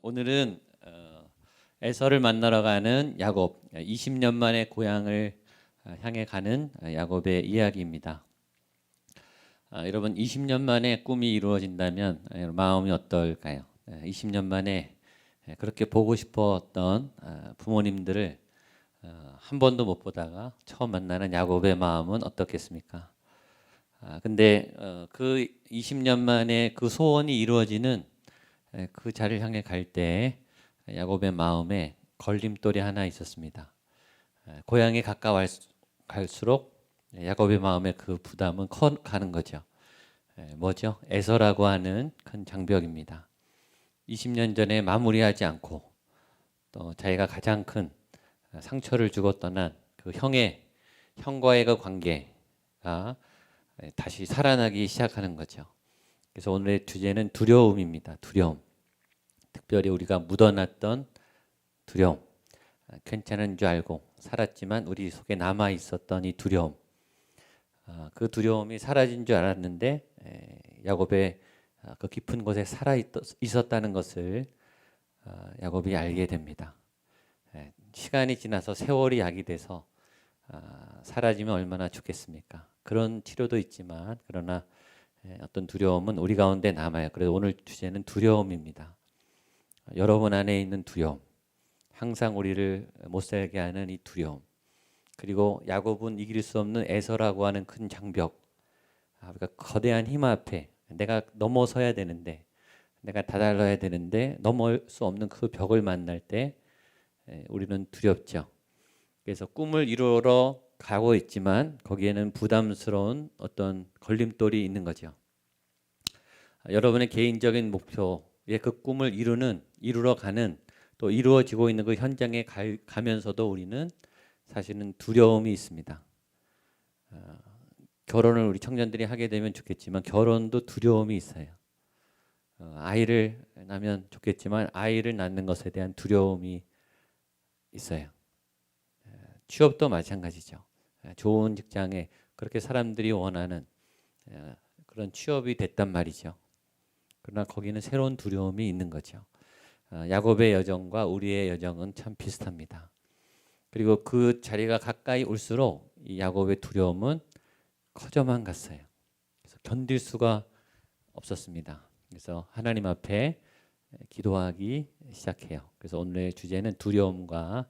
오늘은 에서를 만나러 가는 야곱, 20년 만에 고향을 향해 가는 야곱의 이야기입니다. 여러분 20년 만에 꿈이 이루어진다면 마음이 어떨까요? 20년 만에 그렇게 보고 싶었던 부모님들을 한 번도 못 보다가 처음 만나는 야곱의 마음은 어떻겠습니까? 근데 그 20년 만에 그 소원이 이루어지는 그 자리를 향해 갈 때 야곱의 마음에 걸림돌이 하나 있었습니다. 고향에 가까워갈수록 야곱의 마음에 그 부담은 커 가는 거죠. 뭐죠? 에서라고 하는 큰 장벽입니다. 20년 전에 마무리하지 않고 또 자기가 가장 큰 상처를 주고 떠난 그 형과의 그 관계가 다시 살아나기 시작하는 거죠. 그래서 오늘의 주제는 두려움입니다. 두려움. 특별히 우리가 묻어놨던 두려움, 괜찮은 줄 알고 살았지만 우리 속에 남아 있었던 이 두려움, 그 두려움이 사라진 줄 알았는데 야곱의 그 깊은 곳에 살아 있었다는 것을 야곱이 알게 됩니다. 시간이 지나서 세월이 약이 돼서 사라지면 얼마나 좋겠습니까? 그런 치료도 있지만 그러나 어떤 두려움은 우리 가운데 남아요. 그래서 오늘 주제는 두려움입니다. 여러분 안에 있는 두려움, 항상 우리를 못 살게 하는 이 두려움, 그리고 야곱은 이길 수 없는 에서라고 하는 큰 장벽, 우리가 거대한 힘 앞에 내가 넘어서야 되는데, 내가 다달라야 되는데 넘을 수 없는 그 벽을 만날 때 우리는 두렵죠. 그래서 꿈을 이루러 가고 있지만 거기에는 부담스러운 어떤 걸림돌이 있는 거죠. 여러분의 개인적인 목표의 그 꿈을 이루러 가는 또 이루어지고 있는 그 현장에 가면서도 우리는 사실은 두려움이 있습니다. 결혼을 우리 청년들이 하게 되면 좋겠지만 결혼도 두려움이 있어요. 아이를 낳으면 좋겠지만 아이를 낳는 것에 대한 두려움이 있어요. 취업도 마찬가지죠. 좋은 직장에 그렇게 사람들이 원하는 그런 취업이 됐단 말이죠. 그러나 거기는 새로운 두려움이 있는 거죠. 야곱의 여정과 우리의 여정은 참 비슷합니다. 그리고 그 자리가 가까이 올수록 이 야곱의 두려움은 커져만 갔어요. 그래서 견딜 수가 없었습니다. 그래서 하나님 앞에 기도하기 시작해요. 그래서 오늘의 주제는 두려움과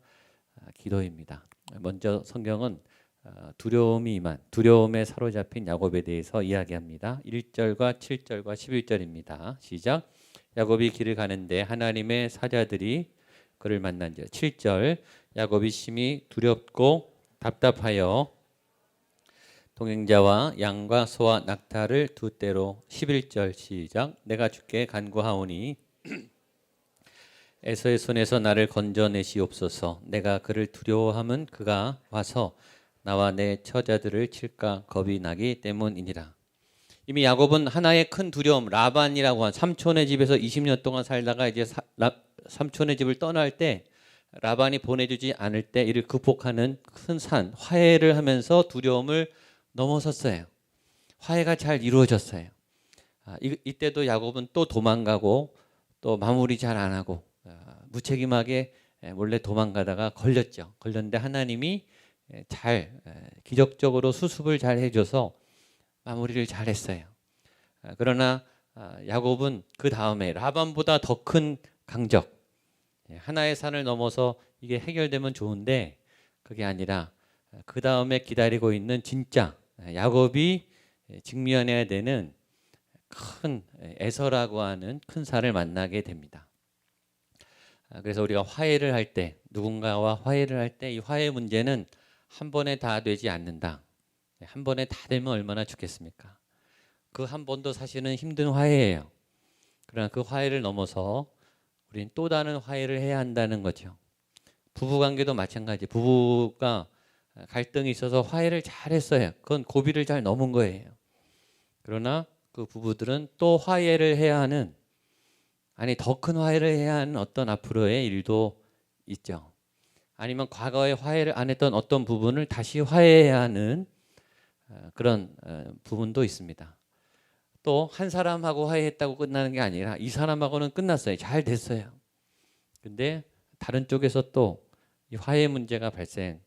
기도입니다. 먼저 성경은 두려움에 사로잡힌 야곱에 대해서 이야기합니다. 1절과 7절과 11절입니다. 시작. 야곱이 길을 가는데 하나님의 사자들이 그를 만난지라. 7절. 야곱이 심히 두렵고 답답하여 동행자와 양과 소와 낙타를 두 떼로. 11절 시작. 내가 주께 간구하오니 에서의 손에서 나를 건져내시옵소서. 내가 그를 두려워함은 그가 와서 나와 내 처자들을 칠까 겁이 나기 때문이니라. 이미 야곱은 하나의 큰 두려움, 라반이라고 한 삼촌의 집에서 20년 동안 살다가 이제 삼촌의 집을 떠날 때 라반이 보내주지 않을 때 이를 극복하는 큰 산, 화해를 하면서 두려움을 넘어섰어요. 화해가 잘 이루어졌어요. 이때도 야곱은 또 도망가고 또 마무리 잘 안 하고 무책임하게 몰래 도망가다가 걸렸는데 하나님이 잘 기적적으로 수습을 잘 해줘서 마무리를 잘 했어요. 그러나 야곱은 그 다음에 라반보다 더 큰 강적, 하나의 산을 넘어서 이게 해결되면 좋은데 그게 아니라 그 다음에 기다리고 있는 진짜 야곱이 직면해야 되는 큰 에서라고 하는 큰 산을 만나게 됩니다. 그래서 우리가 화해를 할 때, 누군가와 화해를 할 때 이 화해 문제는 한 번에 다 되지 않는다. 한 번에 다 되면 얼마나 좋겠습니까? 그 한 번도 사실은 힘든 화해예요. 그러나 그 화해를 넘어서 우리는 또 다른 화해를 해야 한다는 거죠. 부부관계도 마찬가지. 부부가 갈등이 있어서 화해를 잘 했어요. 그건 고비를 잘 넘은 거예요. 그러나 그 부부들은 또 화해를 해야 하는, 아니 더 큰 화해를 해야 하는 어떤 앞으로의 일도 있죠. 아니면 과거에 화해를 안 했던 어떤 부분을 다시 화해해야 하는 그런 부분도 있습니다. 또 한 사람하고 화해했다고 끝나는 게 아니라 이 사람하고는 끝났어요. 잘 됐어요. 근데 다른 쪽에서 또 이 화해 문제가 발생하는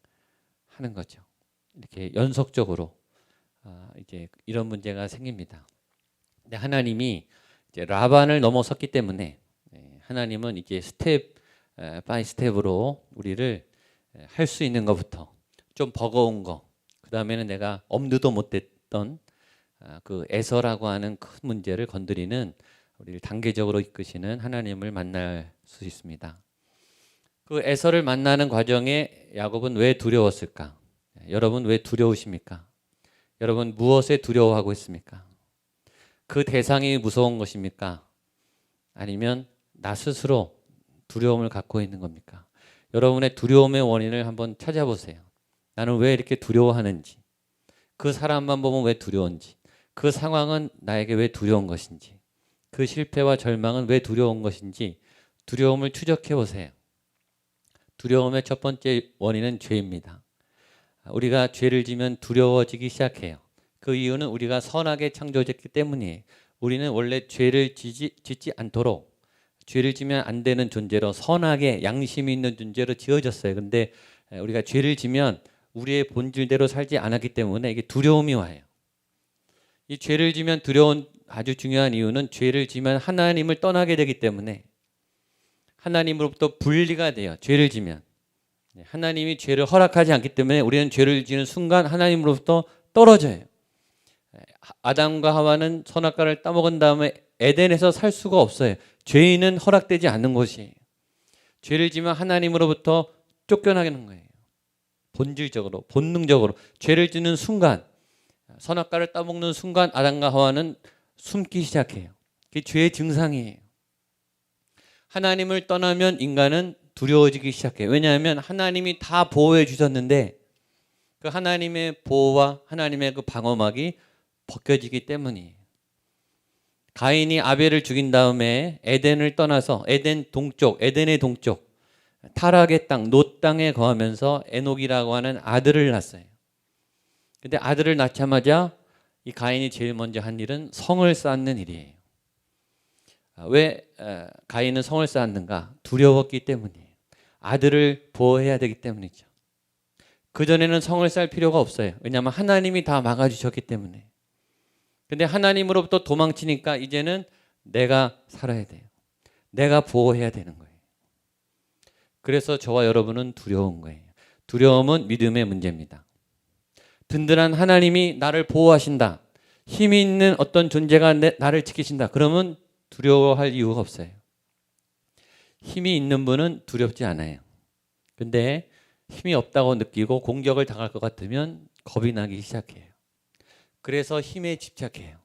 거죠. 이렇게 연속적으로 이제 이런 문제가 생깁니다. 근데 하나님이 이제 라반을 넘어섰기 때문에 하나님은 이제 스텝 바이 스텝으로 우리를 할 수 있는 것부터 좀 버거운 거, 그 다음에는 내가 엄두도 못 댔던 그 에서라고 하는 큰 문제를 건드리는 우리를 단계적으로 이끄시는 하나님을 만날 수 있습니다. 그 에서를 만나는 과정에 야곱은 왜 두려웠을까? 여러분 왜 두려우십니까? 여러분 무엇에 두려워하고 있습니까? 그 대상이 무서운 것입니까? 아니면 나 스스로 두려움을 갖고 있는 겁니까? 여러분의 두려움의 원인을 한번 찾아보세요. 나는 왜 이렇게 두려워하는지, 그 사람만 보면 왜 두려운지, 그 상황은 나에게 왜 두려운 것인지, 그 실패와 절망은 왜 두려운 것인지 두려움을 추적해 보세요. 두려움의 첫 번째 원인은 죄입니다. 우리가 죄를 지면 두려워지기 시작해요. 그 이유는 우리가 선하게 창조됐기 때문이에요. 우리는 원래 죄를 짓지 않도록, 죄를 지면 안 되는 존재로, 선하게 양심이 있는 존재로 지어졌어요. 근데 우리가 죄를 지면 우리의 본질대로 살지 않았기 때문에 이게 두려움이 와요. 이 죄를 지면 두려운 아주 중요한 이유는 죄를 지면 하나님을 떠나게 되기 때문에 하나님으로부터 분리가 돼요. 죄를 지면. 하나님이 죄를 허락하지 않기 때문에 우리는 죄를 지는 순간 하나님으로부터 떨어져요. 아담과 하와는 선악과를 따먹은 다음에 에덴에서 살 수가 없어요. 죄인은 허락되지 않는 곳이에요. 죄를 지면 하나님으로부터 쫓겨나게 되는 거예요. 본질적으로, 본능적으로. 죄를 지는 순간, 선악과를 따먹는 순간 아담과 하와는 숨기 시작해요. 그게 죄의 증상이에요. 하나님을 떠나면 인간은 두려워지기 시작해요. 왜냐하면 하나님이 다 보호해 주셨는데 그 하나님의 보호와 하나님의 그 방어막이 벗겨지기 때문이에요. 가인이 아벨을 죽인 다음에 에덴을 떠나서 에덴의 동쪽 타락의 땅, 놋 땅에 거하면서 에녹이라고 하는 아들을 낳았어요. 근데 아들을 낳자마자 이 가인이 제일 먼저 한 일은 성을 쌓는 일이에요. 왜 가인은 성을 쌓았는가? 두려웠기 때문이에요. 아들을 보호해야 되기 때문이죠. 그전에는 성을 쌓을 필요가 없어요. 왜냐하면 하나님이 다 막아주셨기 때문에. 근데 하나님으로부터 도망치니까 이제는 내가 살아야 돼요. 내가 보호해야 되는 거예요. 그래서 저와 여러분은 두려운 거예요. 두려움은 믿음의 문제입니다. 든든한 하나님이 나를 보호하신다. 힘이 있는 어떤 존재가 나를 지키신다. 그러면 두려워할 이유가 없어요. 힘이 있는 분은 두렵지 않아요. 근데 힘이 없다고 느끼고 공격을 당할 것 같으면 겁이 나기 시작해요. 그래서 힘에 집착해요.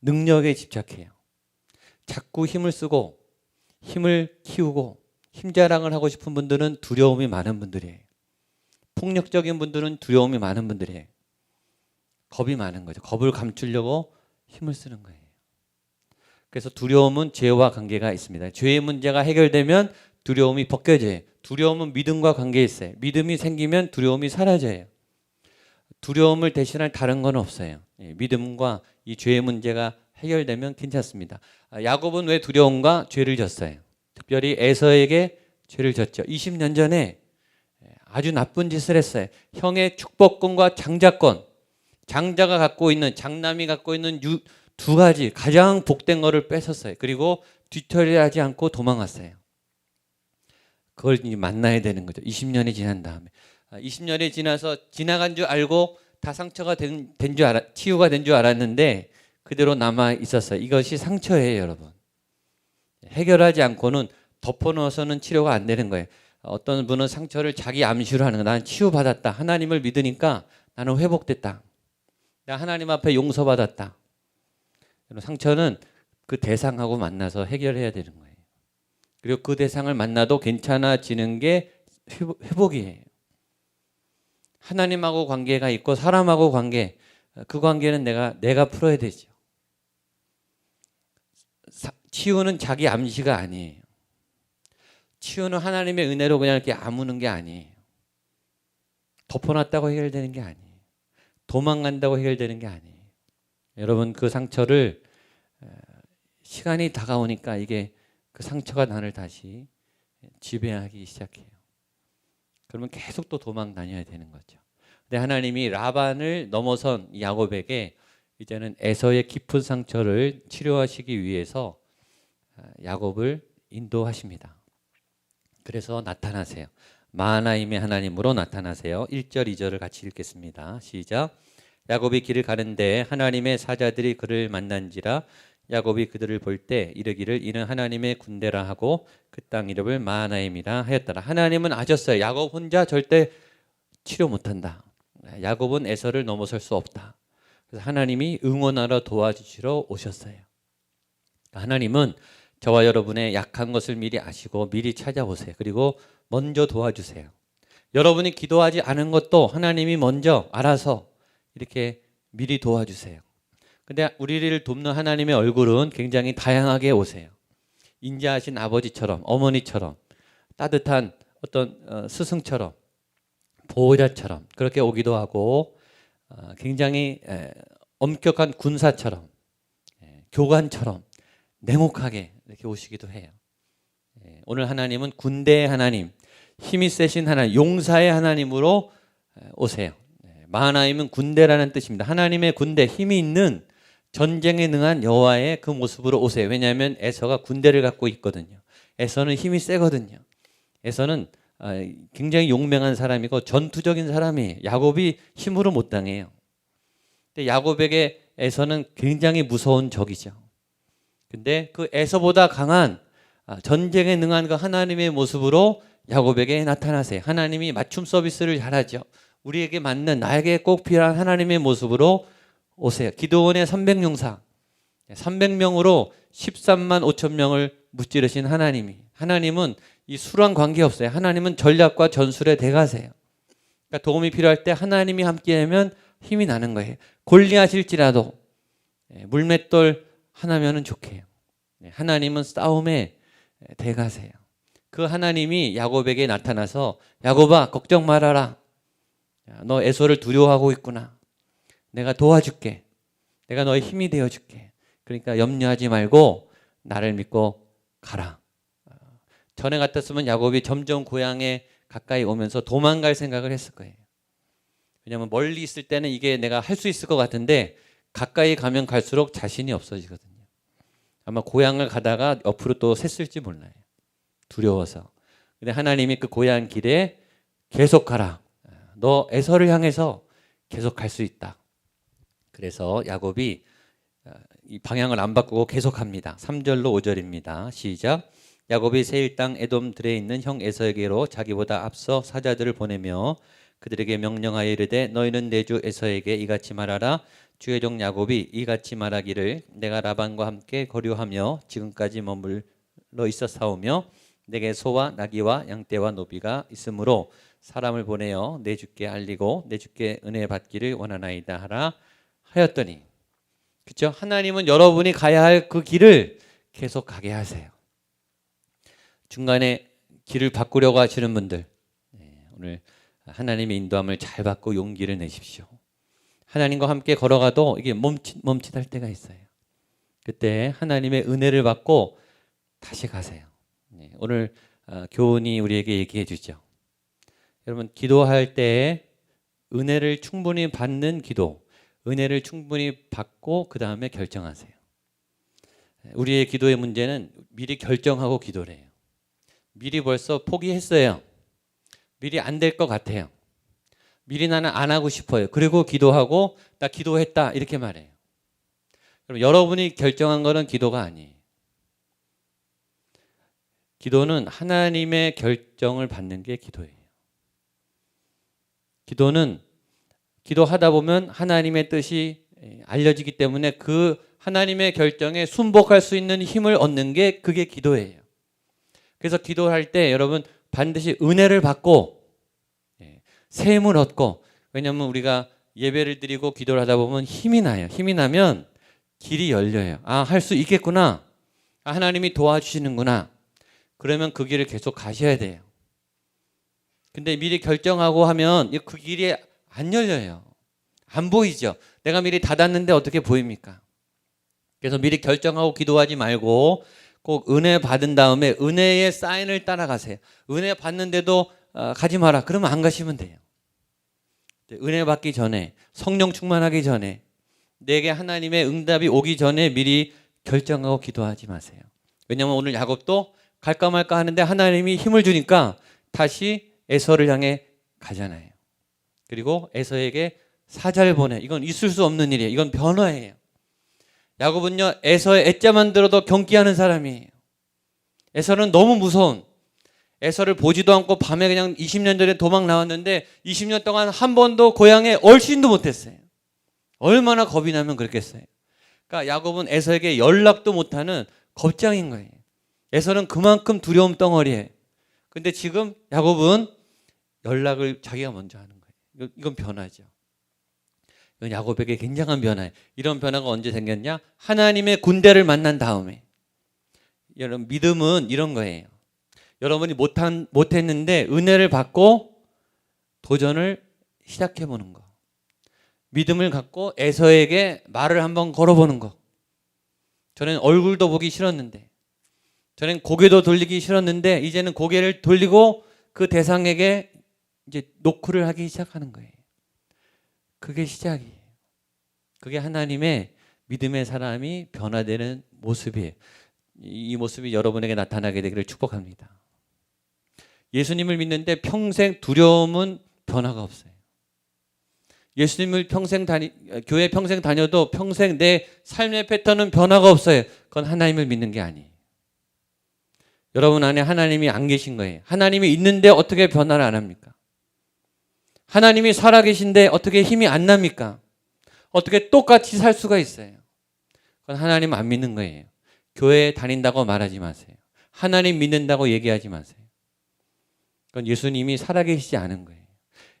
능력에 집착해요. 자꾸 힘을 쓰고 힘을 키우고 힘 자랑을 하고 싶은 분들은 두려움이 많은 분들이에요. 폭력적인 분들은 두려움이 많은 분들이에요. 겁이 많은 거죠. 겁을 감추려고 힘을 쓰는 거예요. 그래서 두려움은 죄와 관계가 있습니다. 죄의 문제가 해결되면 두려움이 벗겨져요. 두려움은 믿음과 관계 있어요. 믿음이 생기면 두려움이 사라져요. 두려움을 대신할 다른 건 없어요. 믿음과 이 죄의 문제가 해결되면 괜찮습니다. 야곱은 왜 두려움과 죄를 졌어요? 특별히 에서에게 죄를 졌죠. 20년 전에 아주 나쁜 짓을 했어요. 형의 축복권과 장자권, 장자가 갖고 있는, 장남이 갖고 있는 두 가지 가장 복된 거를 뺏었어요. 그리고 뒤처리하지 않고 도망갔어요. 그걸 이제 만나야 되는 거죠. 20년이 지난 다음에. 20년이 지나서 지나간 줄 알고 다 상처가 치유가 된 줄 알았는데 그대로 남아 있었어요. 이것이 상처예요, 여러분. 해결하지 않고는 덮어놓아서는 치료가 안 되는 거예요. 어떤 분은 상처를 자기 암시로 하는 거예요. 나는 치유받았다. 하나님을 믿으니까 나는 회복됐다. 나 하나님 앞에 용서받았다. 상처는 그 대상하고 만나서 해결해야 되는 거예요. 그리고 그 대상을 만나도 괜찮아지는 게 회복이에요. 하나님하고 관계가 있고 사람하고 관계, 그 관계는 내가 풀어야 되죠. 치유는 자기 암시가 아니에요. 치유는 하나님의 은혜로 그냥 이렇게 아무는 게 아니에요. 덮어놨다고 해결되는 게 아니에요. 도망간다고 해결되는 게 아니에요. 여러분 그 상처를 시간이 다가오니까 이게 그 상처가 나를 다시 지배하기 시작해요. 그러면 계속 또 도망 다녀야 되는 거죠. 근데 하나님이 라반을 넘어선 야곱에게 이제는 에서의 깊은 상처를 치료하시기 위해서 야곱을 인도하십니다. 그래서 나타나세요. 마하나임의 하나님으로 나타나세요. 1절 2절을 같이 읽겠습니다. 시작. 야곱이 길을 가는데 하나님의 사자들이 그를 만난지라. 야곱이 그들을 볼 때 이르기를 이는 하나님의 군대라 하고 그 땅 이름을 마하나임이라 하였더라. 하나님은 아셨어요. 야곱 혼자 절대 치료 못한다. 야곱은 에서를 넘어설 수 없다. 그래서 하나님이 응원하러 도와주시러 오셨어요. 하나님은 저와 여러분의 약한 것을 미리 아시고 미리 찾아보세요. 그리고 먼저 도와주세요. 여러분이 기도하지 않은 것도 하나님이 먼저 알아서 이렇게 미리 도와주세요. 근데 우리를 돕는 하나님의 얼굴은 굉장히 다양하게 오세요. 인자하신 아버지처럼, 어머니처럼, 따뜻한 어떤 스승처럼, 보호자처럼 그렇게 오기도 하고, 굉장히 엄격한 군사처럼, 교관처럼 냉혹하게 이렇게 오시기도 해요. 오늘 하나님은 군대의 하나님, 힘이 세신 하나님, 용사의 하나님으로 오세요. 마하나임은 군대라는 뜻입니다. 하나님의 군대, 힘이 있는 전쟁에 능한 여호와의 그 모습으로 오세요. 왜냐하면 에서가 군대를 갖고 있거든요. 에서는 힘이 세거든요. 에서는 굉장히 용맹한 사람이고 전투적인 사람이에요. 야곱이 힘으로 못 당해요. 근데 야곱에게 에서는 굉장히 무서운 적이죠. 근데 그 에서보다 강한 전쟁에 능한 그 하나님의 모습으로 야곱에게 나타나세요. 하나님이 맞춤 서비스를 잘하죠. 우리에게 맞는, 나에게 꼭 필요한 하나님의 모습으로 오세요. 기드온의 300용사, 300명으로 13만 5천 명을 무찌르신 하나님은 이 수랑 관계없어요. 하나님은 전략과 전술의 대가세요. 그러니까 도움이 필요할 때 하나님이 함께하면 힘이 나는 거예요. 골리앗일지라도 물맷돌 하나면은 좋게요. 하나님은 싸움의 대가세요. 그 하나님이 야곱에게 나타나서 야곱아 걱정 말아라. 너 에서를 두려워하고 있구나. 내가 도와줄게. 내가 너의 힘이 되어줄게. 그러니까 염려하지 말고 나를 믿고 가라. 전에 같았으면 야곱이 점점 고향에 가까이 오면서 도망갈 생각을 했을 거예요. 왜냐하면 멀리 있을 때는 이게 내가 할 수 있을 것 같은데 가까이 가면 갈수록 자신이 없어지거든요. 아마 고향을 가다가 옆으로 또 샜을지 몰라요. 두려워서. 근데 하나님이 그 고향 길에 계속 가라. 너 에서를 향해서 계속 갈 수 있다. 그래서 야곱이 이 방향을 안 바꾸고 계속 갑니다. 3절로 5절입니다. 시작. 야곱이 세일 땅 에돔 들에 있는 형 에서에게로 자기보다 앞서 사자들을 보내며 그들에게 명령하여 이르되 너희는 내 주 에서에게 이같이 말하라. 주의 종 야곱이 이같이 말하기를 내가 라반과 함께 거류하며 지금까지 머물러 있었사오며 내게 소와 나귀와 양떼와 노비가 있으므로 사람을 보내어 내 주께 알리고 내 주께 은혜 받기를 원하나이다 하라 하였더니, 그렇죠? 하나님은 여러분이 가야 할 그 길을 계속 가게 하세요. 중간에 길을 바꾸려고 하시는 분들, 오늘 하나님의 인도함을 잘 받고 용기를 내십시오. 하나님과 함께 걸어가도 이게 멈칫할 때가 있어요. 그때 하나님의 은혜를 받고 다시 가세요. 오늘 교훈이 우리에게 얘기해 주죠. 여러분, 기도할 때 은혜를 충분히 받는 기도, 은혜를 충분히 받고 그 다음에 결정하세요. 우리의 기도의 문제는 미리 결정하고 기도를 해요. 미리 벌써 포기했어요. 미리 안 될 것 같아요. 미리 나는 안 하고 싶어요. 그리고 기도하고 나 기도했다 이렇게 말해요. 여러분이 결정한 거는 기도가 아니에요. 기도는 하나님의 결정을 받는 게 기도예요. 기도는 기도하다 보면 하나님의 뜻이 알려지기 때문에 그 하나님의 결정에 순복할 수 있는 힘을 얻는 게 그게 기도예요. 그래서 기도할 때 여러분 반드시 은혜를 받고 새 힘을 얻고, 왜냐하면 우리가 예배를 드리고 기도를 하다 보면 힘이 나요. 힘이 나면 길이 열려요. 아, 할 수 있겠구나. 아, 하나님이 도와주시는구나. 그러면 그 길을 계속 가셔야 돼요. 근데 미리 결정하고 하면 그 길이 안 열려요. 안 보이죠. 내가 미리 닫았는데 어떻게 보입니까? 그래서 미리 결정하고 기도하지 말고 꼭 은혜 받은 다음에 은혜의 사인을 따라가세요. 은혜 받는데도 가지 마라. 그러면 안 가시면 돼요. 은혜 받기 전에, 성령 충만하기 전에, 내게 하나님의 응답이 오기 전에 미리 결정하고 기도하지 마세요. 왜냐하면 오늘 야곱도 갈까 말까 하는데 하나님이 힘을 주니까 다시 에서를 향해 가잖아요. 그리고 에서에게 사자를 보내. 이건 있을 수 없는 일이에요. 이건 변화예요. 야곱은요, 에서의 애자만 들어도 경기하는 사람이에요. 에서는 너무 무서운, 에서를 보지도 않고 밤에 그냥 20년 전에 도망 나왔는데 20년 동안 한 번도 고향에 얼씬도 못했어요. 얼마나 겁이 나면 그랬겠어요. 그러니까 야곱은 에서에게 연락도 못하는 겁장인 거예요. 에서는 그만큼 두려움 덩어리예요. 근데 지금 야곱은 연락을 자기가 먼저 하는 거예요. 이건 변화죠. 이건 야곱에게 굉장한 변화예요. 이런 변화가 언제 생겼냐? 하나님의 군대를 만난 다음에. 여러분, 믿음은 이런 거예요. 여러분이 못했는데 은혜를 받고 도전을 시작해보는 거. 믿음을 갖고 에서에게 말을 한번 걸어보는 거. 저는 얼굴도 보기 싫었는데, 저는 고개도 돌리기 싫었는데 이제는 고개를 돌리고 그 대상에게 이제 노크를 하기 시작하는 거예요. 그게 시작이에요. 그게 하나님의 믿음의 사람이 변화되는 모습이에요. 이 모습이 여러분에게 나타나게 되기를 축복합니다. 예수님을 믿는데 평생 두려움은 변화가 없어요. 예수님을 교회 평생 다녀도 평생 내 삶의 패턴은 변화가 없어요. 그건 하나님을 믿는 게 아니에요. 여러분 안에 하나님이 안 계신 거예요. 하나님이 있는데 어떻게 변화를 안 합니까? 하나님이 살아계신데 어떻게 힘이 안 납니까? 어떻게 똑같이 살 수가 있어요? 그건 하나님 안 믿는 거예요. 교회 다닌다고 말하지 마세요. 하나님 믿는다고 얘기하지 마세요. 그건 예수님이 살아계시지 않은 거예요.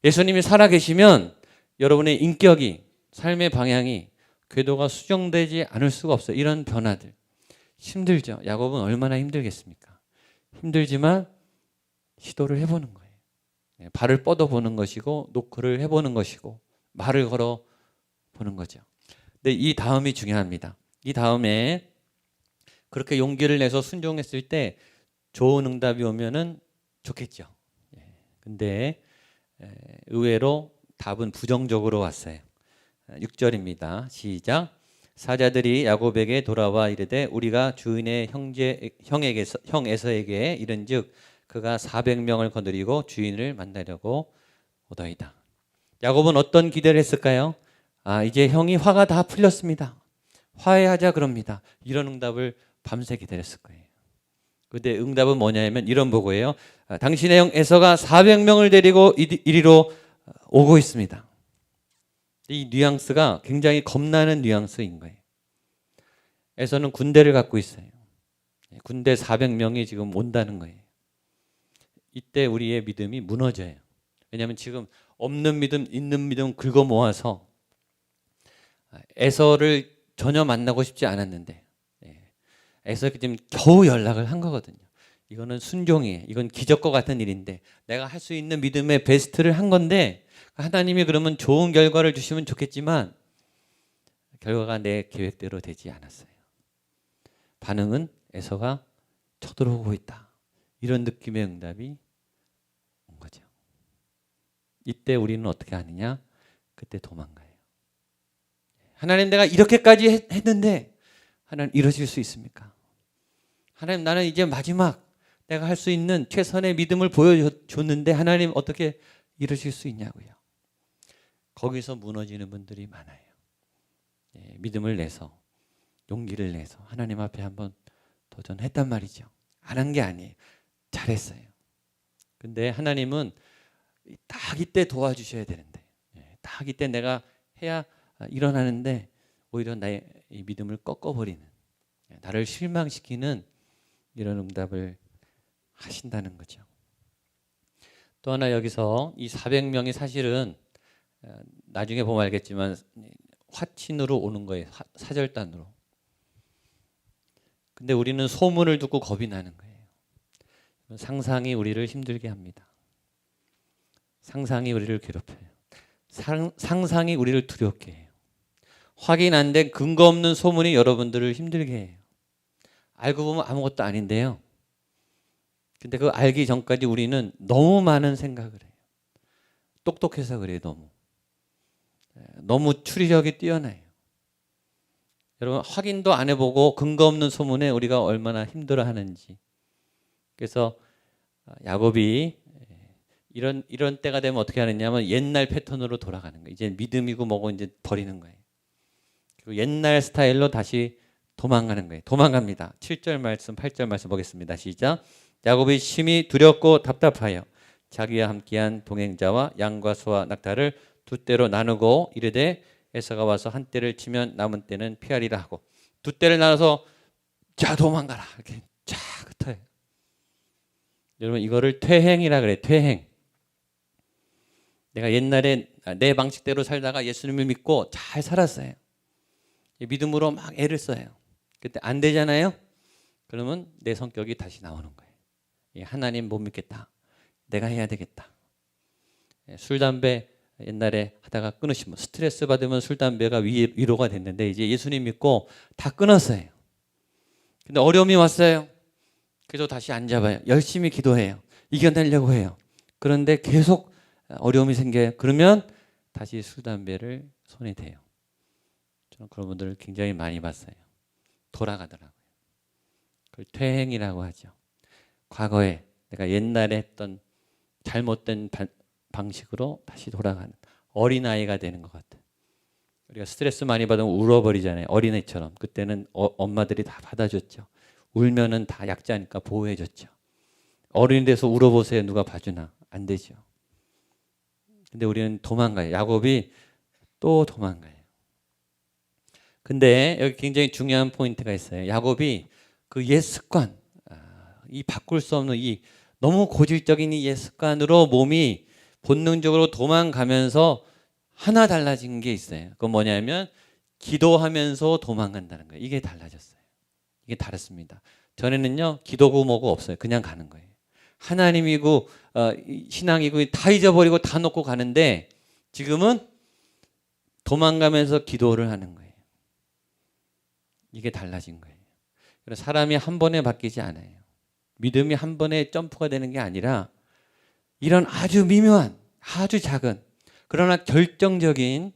예수님이 살아계시면 여러분의 인격이, 삶의 방향이, 궤도가 수정되지 않을 수가 없어요. 이런 변화들. 힘들죠. 야곱은 얼마나 힘들겠습니까? 힘들지만 시도를 해보는 거예요. 발을 뻗어보는 것이고 노크를 해보는 것이고 말을 걸어보는 거죠. 근데 이 다음이 중요합니다. 이 다음에 그렇게 용기를 내서 순종했을 때 좋은 응답이 오면은 좋겠죠. 근데 의외로 답은 부정적으로 왔어요. 6절입니다. 시작. 사자들이 야곱에게 돌아와 이르되 우리가 주인의 형 에서에게 이른즉 그가 400명을 거느리고 주인을 만나려고 오더이다. 야곱은 어떤 기대를 했을까요? 이제 형이 화가 다 풀렸습니다. 화해하자 그럽니다. 이런 응답을 밤새 기다렸을 거예요. 근데 응답은 뭐냐면 이런 보고예요. 당신의 형 에서가 400명을 데리고 이리로 오고 있습니다. 이 뉘앙스가 굉장히 겁나는 뉘앙스인 거예요. 에서는 군대를 갖고 있어요. 군대 400명이 지금 온다는 거예요. 이때 우리의 믿음이 무너져요. 왜냐하면 지금 없는 믿음, 있는 믿음 긁어 모아서 에서를 전혀 만나고 싶지 않았는데 에서가 지금 겨우 연락을 한 거거든요. 이거는 순종이에요. 이건 기적과 같은 일인데 내가 할 수 있는 믿음의 베스트를 한 건데 하나님이 그러면 좋은 결과를 주시면 좋겠지만 결과가 내 계획대로 되지 않았어요. 반응은 에서가 쳐들어오고 있다. 이런 느낌의 응답이 온 거죠. 이때 우리는 어떻게 하느냐? 그때 도망가요. 하나님 내가 이렇게까지 했는데 하나님 이러실 수 있습니까? 하나님 나는 이제 마지막 내가 할 수 있는 최선의 믿음을 보여줬는데 하나님 어떻게 이러실 수 있냐고요. 거기서 무너지는 분들이 많아요. 믿음을 내서 용기를 내서 하나님 앞에 한번 도전했단 말이죠. 안 한 게 아니에요. 잘했어요. 근데 하나님은 딱 이때 도와주셔야 되는데 딱 이때 내가 해야 일어나는데 오히려 나의 이 믿음을 꺾어버리는 나를 실망시키는 이런 응답을 하신다는 거죠. 또 하나 여기서 이 400명이 사실은 나중에 보면 알겠지만 화친으로 오는 거예요. 사절단으로. 근데 우리는 소문을 듣고 겁이 나는 거예요. 상상이 우리를 힘들게 합니다. 상상이 우리를 괴롭혀요. 상상이 우리를 두렵게 해요. 확인 안 된 근거 없는 소문이 여러분들을 힘들게 해요. 알고 보면 아무것도 아닌데요. 근데 그 알기 전까지 우리는 너무 많은 생각을 해요. 똑똑해서 그래요. 너무 추리력이 뛰어나요. 여러분 확인도 안 해보고 근거 없는 소문에 우리가 얼마나 힘들어하는지. 그래서 야곱이 이런 때가 되면 어떻게 하느냐면 옛날 패턴으로 돌아가는 거예요. 이제 믿음이고 뭐고 이제 버리는 거예요. 그리고 옛날 스타일로 다시 도망가는 거예요. 도망갑니다. 7절 말씀, 8절 말씀 보겠습니다. 시작. 야곱이 심히 두렵고 답답하여 자기와 함께한 동행자와 양과 소와 낙타를 두 떼로 나누고 이르되 에서가 와서 한 떼를 치면 남은 떼는 피하리라 하고 두 떼를 나눠서 자 도망가라 이렇게 쫙 흩어요. 여러분 이거를 퇴행이라 그래. 퇴행. 내가 옛날에 내 방식대로 살다가 예수님을 믿고 잘 살았어요. 믿음으로 막 애를 써요. 그때 안 되잖아요. 그러면 내 성격이 다시 나오는 거예요. 하나님 못 믿겠다. 내가 해야 되겠다. 술, 담배 옛날에 하다가 끊으시면 스트레스 받으면 술, 담배가 위로가 됐는데 이제 예수님 믿고 다 끊었어요. 근데 어려움이 왔어요. 그래서 다시 안 잡아요. 열심히 기도해요. 이겨내려고 해요. 그런데 계속 어려움이 생겨요. 그러면 다시 술, 담배를 손에 대요. 저는 그런 분들을 굉장히 많이 봤어요. 돌아가더라고요. 그걸 퇴행이라고 하죠. 과거에 내가 옛날에 했던 잘못된 방식으로 다시 돌아가는 어린아이가 되는 것 같아요. 우리가 스트레스 많이 받으면 울어버리잖아요. 어린애처럼. 그때는 엄마들이 다 받아줬죠. 울면은 다 약자니까 보호해줬죠. 어른이 돼서 울어보세요. 누가 봐주나. 안 되죠. 근데 우리는 도망가요. 야곱이 또 도망가요. 근데 여기 굉장히 중요한 포인트가 있어요. 야곱이 그 옛 습관, 이 바꿀 수 없는 이 너무 고질적인 이 옛 습관으로 몸이 본능적으로 도망가면서 하나 달라진 게 있어요. 그건 뭐냐면 기도하면서 도망간다는 거예요. 이게 달라졌어요. 이게 다릅니다. 전에는요 기도고 뭐고 없어요. 그냥 가는 거예요. 하나님이고 신앙이고 다 잊어버리고 다 놓고 가는데 지금은 도망가면서 기도를 하는 거예요. 이게 달라진 거예요. 그래서 사람이 한 번에 바뀌지 않아요. 믿음이 한 번에 점프가 되는 게 아니라 이런 아주 미묘한 아주 작은 그러나 결정적인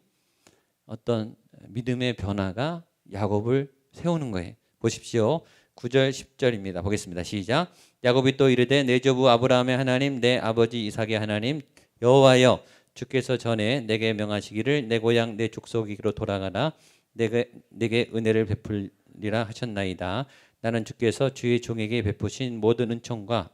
어떤 믿음의 변화가 야곱을 세우는 거예요. 보십시오. 9절 10절입니다. 보겠습니다. 시작. 야곱이 또 이르되 내 조부 아브라함의 하나님 내 아버지 이삭의 하나님 여호와여 주께서 전에 내게 명하시기를 내 고향 내 족속이기로 돌아가라 내게 은혜를 베풀리라 하셨나이다. 나는 주께서 주의 종에게 베푸신 모든 은총과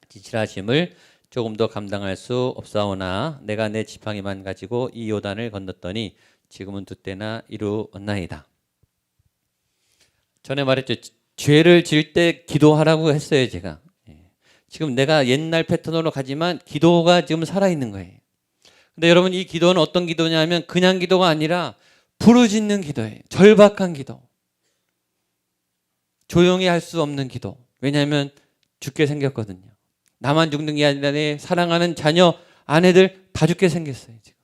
지실하심을 조금도 감당할 수 없사오나 내가 내 지팡이만 가지고 이 요단을 건넜더니 지금은 두 때나 이루었나이다. 전에 말했죠. 죄를 지을 때 기도하라고 했어요. 제가. 지금 내가 옛날 패턴으로 가지만 기도가 지금 살아있는 거예요. 근데 여러분 이 기도는 어떤 기도냐면 그냥 기도가 아니라 부르짖는 기도예요. 절박한 기도. 조용히 할 수 없는 기도. 왜냐하면 죽게 생겼거든요. 나만 죽는 게 아니라 내 사랑하는 자녀, 아내들 다 죽게 생겼어요. 지금.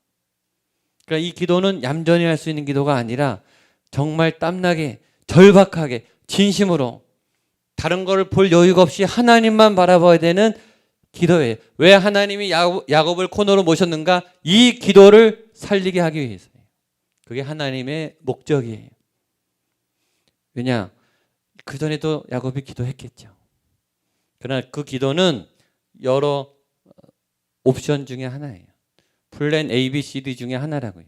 그러니까 이 기도는 얌전히 할 수 있는 기도가 아니라 정말 땀나게 절박하게 진심으로 다른 걸 볼 여유가 없이 하나님만 바라봐야 되는 기도예요. 왜 하나님이 야곱을 코너로 모셨는가? 이 기도를 살리게 하기 위해서예요. 그게 하나님의 목적이에요. 왜냐? 그전에도 야곱이 기도했겠죠. 그러나 그 기도는 여러 옵션 중에 하나예요. 플랜 A, B, C, D 중에 하나라고요.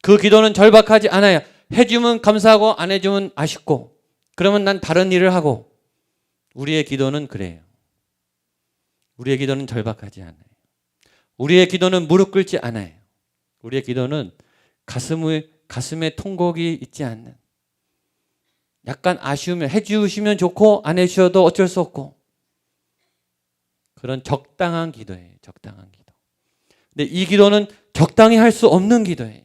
그 기도는 절박하지 않아요. 해주면 감사하고 안 해주면 아쉽고 그러면 난 다른 일을 하고 우리의 기도는 그래요. 우리의 기도는 절박하지 않아요. 우리의 기도는 무릎 꿇지 않아요. 우리의 기도는 가슴에 통곡이 있지 않는 약간 아쉬우면 해주시면 좋고 안 해주셔도 어쩔 수 없고 그런 적당한 기도예요. 적당한 기도. 근데 이 기도는 적당히 할 수 없는 기도예요.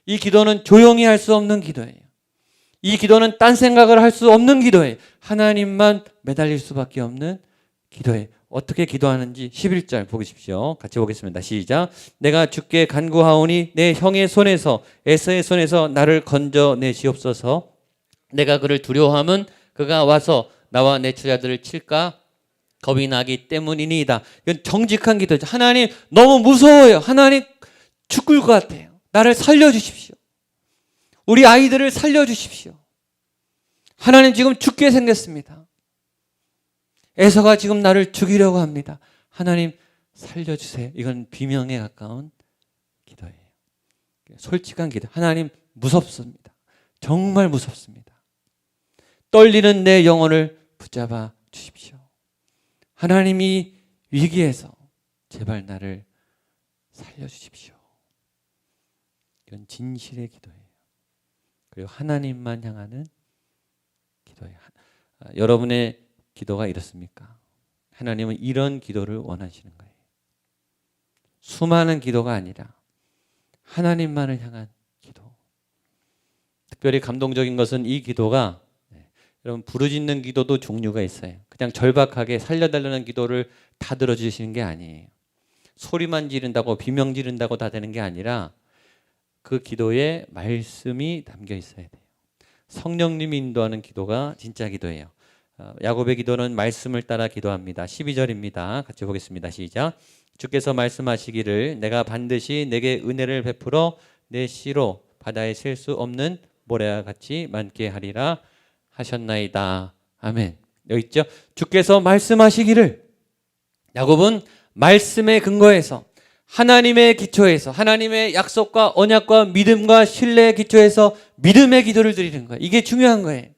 이 기도는 조용히 할 수 없는 기도예요. 이 기도는 딴 생각을 할 수 없는 기도예요. 하나님만 매달릴 수밖에 없는 기도예요. 어떻게 기도하는지 11절 보십시오. 같이 보겠습니다. 시작. 내가 주께 간구하오니 내 형의 손에서 에서의 손에서 나를 건져내시옵소서. 내가 그를 두려워하면 그가 와서 나와 내 처자들을 칠까 겁이 나기 때문이니이다. 이건 정직한 기도죠. 하나님 너무 무서워요. 하나님 죽을 것 같아요. 나를 살려주십시오. 우리 아이들을 살려주십시오. 하나님 지금 죽게 생겼습니다. 에서가 지금 나를 죽이려고 합니다. 하나님 살려주세요. 이건 비명에 가까운 기도예요. 솔직한 기도. 하나님 무섭습니다. 정말 무섭습니다. 떨리는 내 영혼을 붙잡아 주십시오. 하나님이 위기에서 제발 나를 살려주십시오. 이건 진실의 기도예요. 그리고 하나님만 향하는 기도예요. 여러분의 기도가 이렇습니까? 하나님은 이런 기도를 원하시는 거예요. 수많은 기도가 아니라 하나님만을 향한 기도. 특별히 감동적인 것은 이 기도가 여러분 부르짖는 기도도 종류가 있어요. 그냥 절박하게 살려달라는 기도를 다 들어주시는 게 아니에요. 소리만 지른다고 비명 지른다고 다 되는 게 아니라 그 기도에 말씀이 담겨 있어야 돼요. 성령님이 인도하는 기도가 진짜 기도예요. 야곱의 기도는 말씀을 따라 기도합니다. 12절입니다. 같이 보겠습니다. 시작. 주께서 말씀하시기를 내가 반드시 내게 은혜를 베풀어 내 씨로 바다에 셀 수 없는 모래와 같이 많게 하리라 하셨나이다. 아멘. 여기 있죠. 주께서 말씀하시기를. 야곱은 말씀의 근거에서 하나님의 기초에서 하나님의 약속과 언약과 믿음과 신뢰의 기초에서 믿음의 기도를 드리는 거예요. 이게 중요한 거예요.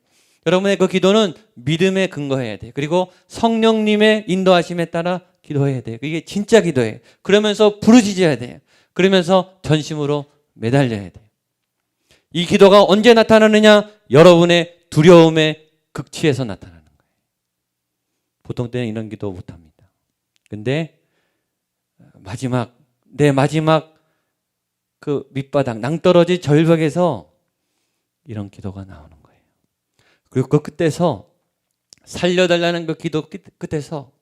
여러분의 그 기도는 믿음에 근거해야 돼요. 그리고 성령님의 인도하심에 따라 기도해야 돼요. 이게 진짜 기도예요. 그러면서 부르짖어야 돼요. 그러면서 전심으로 매달려야 돼요. 이 기도가 언제 나타나느냐? 여러분의 두려움의 극치에서 나타나는 거예요. 보통 때는 이런 기도 못합니다. 근데 내 마지막 그 밑바닥 낭떠러지 절벽에서 이런 기도가 나오는 거예요. 그리고 그 끝에서 살려달라는 그 기도 끝에서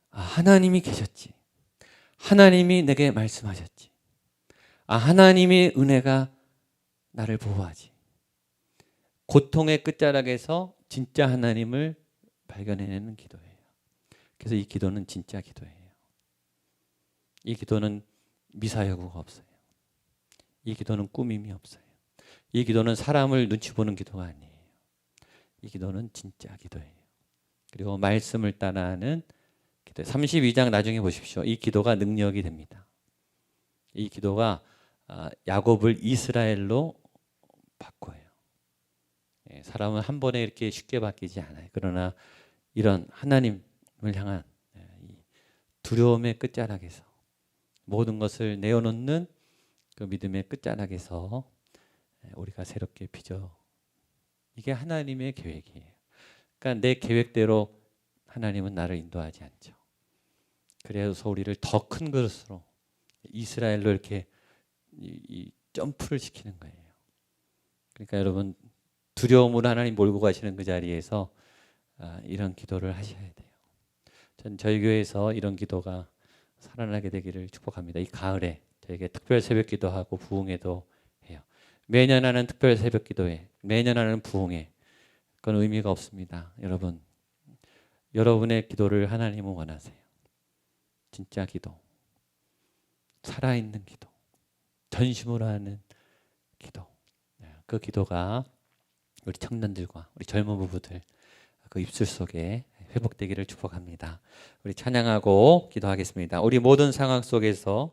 하나님이 계셨지. 하나님이 내게 말씀하셨지. 하나님의 은혜가 나를 보호하지. 고통의 끝자락에서 진짜 하나님을 발견해내는 기도예요. 그래서 이 기도는 진짜 기도예요. 이 기도는 미사여구가 없어요. 이 기도는 꾸밈이 없어요. 이 기도는 사람을 눈치 보는 기도가 아니에요. 이 기도는 진짜 기도예요. 그리고 말씀을 따라하는 기도. 32장 나중에 보십시오. 이 기도가 능력이 됩니다. 이 기도가 야곱을 이스라엘로 바꿔요. 사람은 한 번에 이렇게 쉽게 바뀌지 않아요. 그러나 이런 하나님을 향한 두려움의 끝자락에서 모든 것을 내어놓는 그 믿음의 끝자락에서 우리가 새롭게 빚어. 이게 하나님의 계획이에요. 그러니까 내 계획대로 하나님은 나를 인도하지 않죠. 그래서 우리를 더 큰 그릇으로 이스라엘로 이렇게 이 점프를 시키는 거예요. 그러니까 여러분 두려움으로 하나님 몰고 가시는 그 자리에서 이런 기도를 하셔야 돼요. 전 저희 교회에서 이런 기도가 살아나게 되기를 축복합니다. 이 가을에 저에게 특별 새벽 기도하고 부흥회도 해요. 매년 하는 특별 새벽 기도회, 매년 하는 부흥회, 그건 의미가 없습니다. 여러분, 여러분의 기도를 하나님은 원하세요. 진짜 기도, 살아있는 기도, 전심으로 하는 기도. 그 기도가 우리 청년들과 우리 젊은 부부들 그 입술 속에 회복되기를 축복합니다. 우리 찬양하고 기도하겠습니다. 우리 모든 상황 속에서